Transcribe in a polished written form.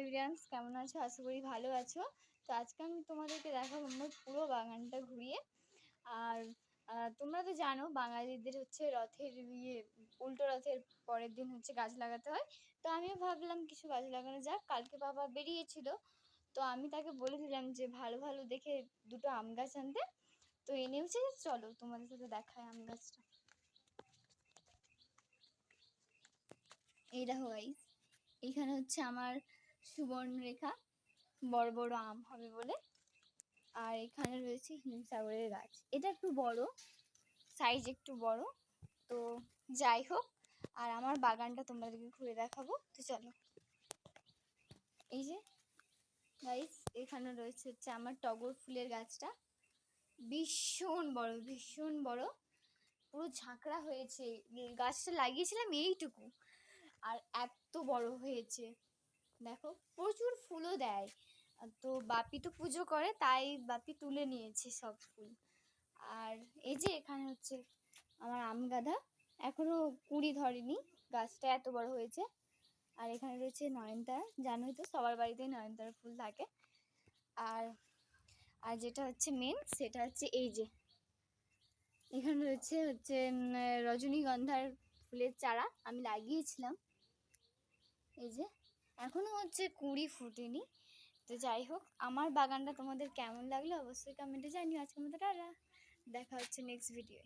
Everyone, কেমন আছো? আশা করি ভালো আছো। তো আজকে আমি তোমাদেরকে দেখাবো আমার পুরো বাগানটা ঘুরিয়ে। আর তোমরা তো জানো বাঙালিদের হচ্ছে রথের উল্টো রথের পরের দিন হচ্ছে গাছ লাগাতে হয়। তো আমিও ভাবলাম কিছু গাছ লাগানো যাক। কালকে বাবা বেরিয়েছিল, তো আমি তাকে বলেছিলাম যে ভালো ভালো দেখে দুটো আম গাছ আনতে। তো এনেওছে। চলো তোমাদের সাথে দেখায় আম গাছটা। এই দেখো গাইস, এইখানে হচ্ছে আমার সুবর্ণরেখা বড় বড় আম হবে বলে। আর এখানে রয়েছে হিমসাগরের গাছ, এটা একটু বড় সাইজ, একটু বড়। তো যাই হোক, আর আমার বাগানটা তোমাদেরকে ঘুরে দেখাবো। তো চলো। এই যে গাইস, এখানে রয়েছে হচ্ছে আমার টগর ফুলের গাছটা, ভীষণ বড় ভীষণ বড়, পুরো ঝাঁকড়া হয়েছে। গাছটা লাগিয়েছিলাম এইটুকু, আর এত বড় হয়েছে দেখো, প্রচুর ফুলও দেয়। তো বাপি তো পুজো করে, তাই বাপি তুলে নিয়েছে সব ফুল। আর এই যে এখানে হচ্ছে আমার আম গাদা, এখনো কুড়ি ধরেনি, গাছটা এত বড় হয়েছে। আর এখানে রয়েছে নয়নতারা, জানোই তো সবার বাড়িতেই নয়নতারা ফুল থাকে। আর আর যেটা হচ্ছে মেন, সেটা হচ্ছে এই যে এখানে রয়েছে রজনীগন্ধার ফুলের চারা আমি লাগিয়েছিলাম। এই যে এখনো হচ্ছে কুড়ি ফুটেনি। তো যাই হোক, আমার বাগানটা তোমাদের কেমন লাগলো অবশ্যই কমেন্টে জানিও। আজকের মতো টাটা, দেখা হচ্ছে নেক্সট ভিডিওয়।